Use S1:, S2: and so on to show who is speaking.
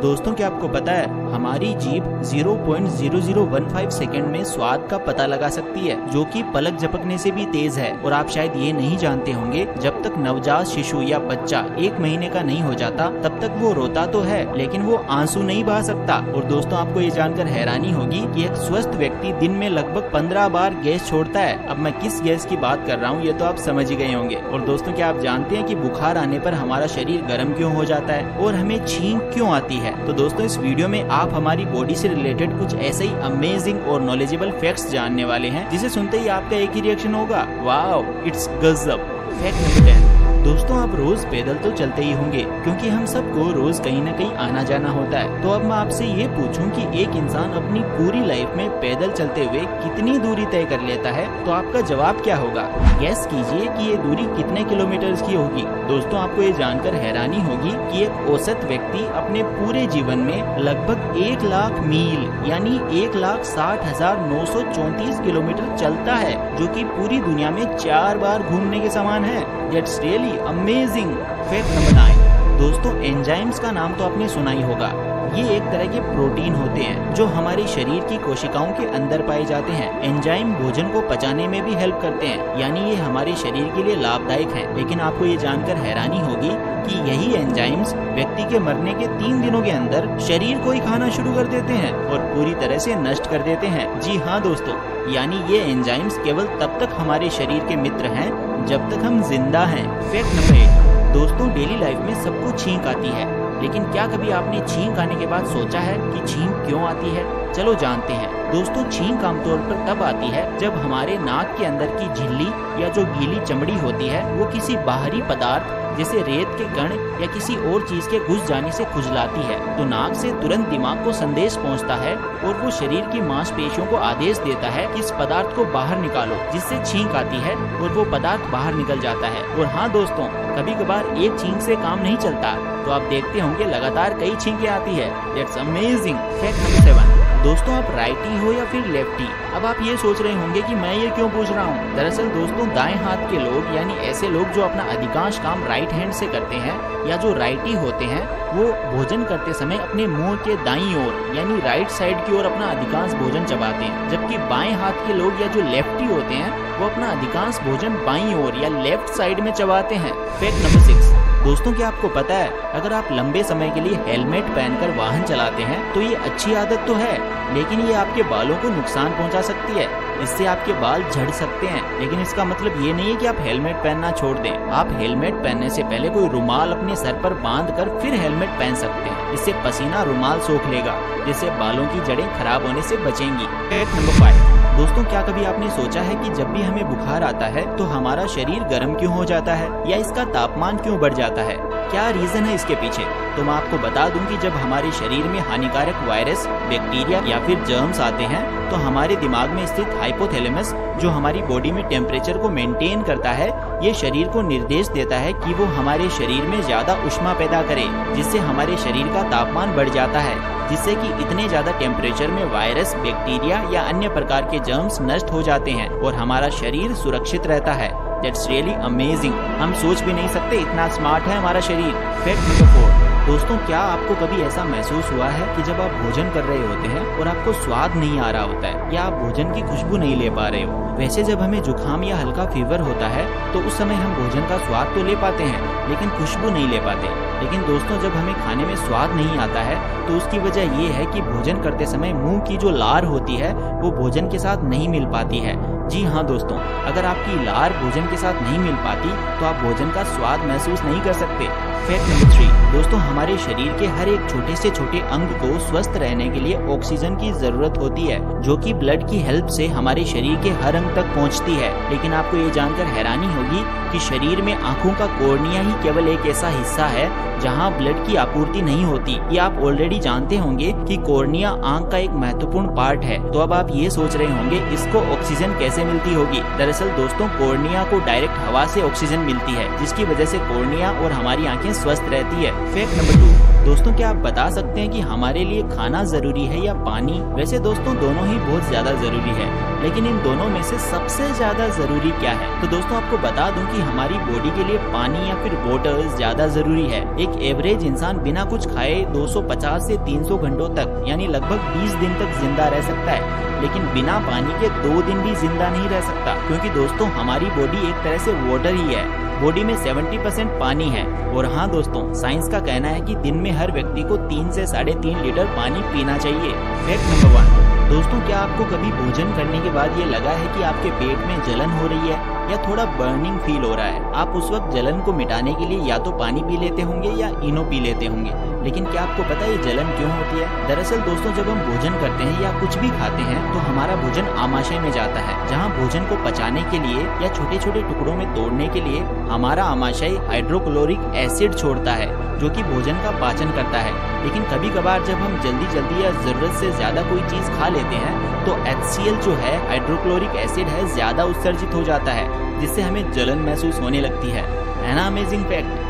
S1: दोस्तों क्या आपको पता है हमारी जीभ 0.0015 सेकंड में स्वाद का पता लगा सकती है, जो कि पलक झपकने से भी तेज है। और आप शायद ये नहीं जानते होंगे, जब तक नवजात शिशु या बच्चा 1 महीने का नहीं हो जाता तब तक वो रोता तो है लेकिन वो आंसू नहीं बहा सकता। और दोस्तों आपको ये जानकर हैरानी होगी कि एक स्वस्थ व्यक्ति दिन में लगभग 15 बार गैस छोड़ता है। अब मैं किस गैस की बात कर रहा हूँ ये तो आप समझ ही गए होंगे। और दोस्तों क्या आप जानते हैं कि बुखार आने पर हमारा शरीर गर्म क्यों हो जाता है और हमें छींक क्यों आती है? तो दोस्तों इस वीडियो में आप हमारी बॉडी से रिलेटेड कुछ ऐसे ही अमेजिंग और नॉलेजेबल फैक्ट्स जानने वाले हैं, जिसे सुनते ही आपका एक ही रिएक्शन होगा, वाओ इट्स गजब। Fact number 10। दोस्तों आप रोज पैदल तो चलते ही होंगे, क्योंकि हम सबको रोज कहीं न कहीं आना जाना होता है। तो अब मैं आपसे ये पूछूं कि एक इंसान अपनी पूरी लाइफ में पैदल चलते हुए कितनी दूरी तय कर लेता है, तो आपका जवाब क्या होगा? गैस कीजिए कि ये दूरी कितने किलोमीटर की होगी। दोस्तों आपको ये जानकर हैरानी होगी कि एक औसत व्यक्ति अपने पूरे जीवन में लगभग 1 लाख मील यानी 1,60,934 किलोमीटर चलता है, जो कि पूरी दुनिया में 4 बार घूमने के समान है। That's really amazing। Fact number 9। दोस्तों एंजाइम्स का नाम तो आपने सुना ही होगा। ये एक तरह के प्रोटीन होते हैं जो हमारे शरीर की कोशिकाओं के अंदर पाए जाते हैं। एंजाइम भोजन को पचाने में भी हेल्प करते हैं, यानी ये हमारे शरीर के लिए लाभदायक हैं। लेकिन आपको ये जानकर हैरानी होगी कि यही एंजाइम्स व्यक्ति के मरने के 3 दिनों के अंदर शरीर को ही खाना शुरू कर देते हैं और पूरी तरह से नष्ट कर देते हैं। जी हाँ दोस्तों, यानी ये एंजाइम्स केवल तब तक हमारे शरीर के मित्र हैं जब तक हम जिंदा हैं। Fact number 8। दोस्तों डेली लाइफ में सबको छींक आती है, लेकिन क्या कभी आपने छींक आने के बाद सोचा है कि छींक क्यों आती है? चलो जानते हैं। दोस्तों छींक आमतौर पर तब आती है जब हमारे नाक के अंदर की झिल्ली या जो गीली चमड़ी होती है वो किसी बाहरी पदार्थ जैसे रेत के कण या किसी और चीज के घुस जाने से खुजलाती है। तो नाक से तुरंत दिमाग को संदेश पहुंचता है और वो शरीर की मांसपेशियों को आदेश देता है कि इस पदार्थ को बाहर निकालो, जिससे छींक आती है और वो पदार्थ बाहर निकल जाता है। और हाँ दोस्तों, कभी कभार एक छींक से काम नहीं चलता, तो आप देखते होंगे लगातार कई छींकें आती है। That's amazing. Fact number 7। दोस्तों आप राइटी हो या फिर लेफ्टी? अब आप ये सोच रहे होंगे कि मैं ये क्यों पूछ रहा हूँ। दरअसल दोस्तों दाएं हाथ के लोग यानी ऐसे लोग जो अपना अधिकांश काम राइट हैंड से करते हैं या जो राइटी होते हैं, वो भोजन करते समय अपने मुंह के दाईं ओर यानी राइट साइड की ओर अपना अधिकांश भोजन चबाते हैं, जबकि बाएं हाथ के लोग या जो लेफ्टी होते हैं वो अपना अधिकांश भोजन बाईं ओर या लेफ्ट साइड में चबाते हैं। Fact number 6। दोस्तों क्या आपको पता है अगर आप लंबे समय के लिए हेलमेट पहनकर वाहन चलाते हैं तो ये अच्छी आदत तो है, लेकिन ये आपके बालों को नुकसान पहुंचा सकती है। इससे आपके बाल झड़ सकते हैं, लेकिन इसका मतलब ये नहीं है कि आप हेलमेट पहनना छोड़ दें। आप हेलमेट पहनने से पहले कोई रुमाल अपने सर पर बांधकर फिर हेलमेट पहन सकते हैं। इससे पसीना रुमाल सोख लेगा, जिससे बालों की जड़ें खराब होने से बचेंगी। Fact number 5। दोस्तों क्या कभी आपने सोचा है कि जब भी हमें बुखार आता है तो हमारा शरीर गर्म क्यों हो जाता है या इसका तापमान क्यों बढ़ जाता है? क्या रीजन है इसके पीछे? तो मैं आपको बता दूं कि जब हमारे शरीर में हानिकारक वायरस, बैक्टीरिया या फिर जर्म्स आते हैं तो हमारे दिमाग में स्थित हाइपोथैलेमस, जो हमारी बॉडी में टेम्परेचर को मेंटेन करता है, ये शरीर को निर्देश देता है कि वो हमारे शरीर में ज्यादा ऊष्मा पैदा करे, जिससे हमारे शरीर का तापमान बढ़ जाता है, जिससे कि इतने ज्यादा टेम्परेचर में वायरस, बैक्टीरिया या अन्य प्रकार के जर्म्स नष्ट हो जाते हैं और हमारा शरीर सुरक्षित रहता है। That's really amazing। हम सोच भी नहीं सकते इतना स्मार्ट है हमारा शरीर। Fact number 4। दोस्तों क्या आपको कभी ऐसा महसूस हुआ है कि जब आप भोजन कर रहे होते हैं और आपको स्वाद नहीं आ रहा होता है या आप भोजन की खुशबू नहीं ले पा रहे हो? वैसे जब हमें जुकाम या हल्का फीवर होता है तो उस समय हम भोजन का स्वाद तो ले पाते हैं लेकिन खुशबू नहीं ले पाते। लेकिन दोस्तों जब हमें खाने में स्वाद नहीं आता है तो उसकी वजह ये है कि भोजन करते समय मुंह की जो लार होती है वो भोजन के साथ नहीं मिल पाती है। जी हाँ दोस्तों, अगर आपकी लार भोजन के साथ नहीं मिल पाती तो आप भोजन का स्वाद महसूस नहीं कर सकते। Fact number 3। दोस्तों हमारे शरीर के हर एक छोटे से छोटे अंग को स्वस्थ रहने के लिए ऑक्सीजन की जरूरत होती है, जो कि ब्लड की हेल्प से हमारे शरीर के हर अंग तक पहुंचती है। लेकिन आपको ये जानकर हैरानी होगी कि शरीर में आंखों का कॉर्निया ही केवल एक ऐसा हिस्सा है जहां ब्लड की आपूर्ति नहीं होती। ये आप ऑलरेडी जानते होंगे कि कॉर्निया आंख का एक महत्वपूर्ण पार्ट है। तो अब आप ये सोच रहे होंगे इसको ऑक्सीजन कैसे मिलती होगी? दरअसल दोस्तों कॉर्निया को डायरेक्ट हवा से ऑक्सीजन मिलती है, जिसकी वजह से कॉर्निया और हमारी आंखें स्वस्थ रहती है। Fact number 2। दोस्तों क्या आप बता सकते हैं कि हमारे लिए खाना जरूरी है या पानी? वैसे दोस्तों दोनों ही बहुत ज्यादा जरूरी है, लेकिन इन दोनों में से सबसे ज्यादा जरूरी क्या है? तो दोस्तों आपको बता दूं कि हमारी बॉडी के लिए पानी या फिर वाटर ज्यादा जरूरी है। एक एवरेज इंसान बिना कुछ खाए 250 से 300 घंटों तक यानी लगभग 20 दिन तक जिंदा रह सकता है, लेकिन बिना पानी के 2 दिन भी जिंदा नहीं रह सकता, क्योंकि दोस्तों हमारी बॉडी एक तरह से वाटर ही है। बॉडी में 70% पानी है। और हाँ दोस्तों, साइंस का कहना है कि दिन में हर व्यक्ति को 3 से 3.5 लीटर पानी पीना चाहिए। फैक्ट नंबर 1, दोस्तों क्या आपको कभी भोजन करने के बाद ये लगा है कि आपके पेट में जलन हो रही है या थोड़ा बर्निंग फील हो रहा है? आप उस वक्त जलन को मिटाने के लिए या तो पानी पी लेते होंगे या इनो पी लेते होंगे, लेकिन क्या आपको पता है ये जलन क्यों होती है? दरअसल दोस्तों जब हम भोजन करते हैं या कुछ भी खाते हैं तो हमारा भोजन आमाशय में जाता है, जहाँ भोजन को पचाने के लिए या छोटे छोटे टुकड़ों में तोड़ने के लिए हमारा आमाशय हाइड्रोक्लोरिक एसिड छोड़ता है, जो कि भोजन का पाचन करता है। लेकिन कभी कभार जब हम जल्दी या जरूरत से ज्यादा कोई चीज खा लेते हैं तो HCl जो है हाइड्रोक्लोरिक एसिड है ज्यादा उत्सर्जित हो जाता है, जिससे हमें जलन महसूस होने लगती है ना अमेजिंग फैक्ट?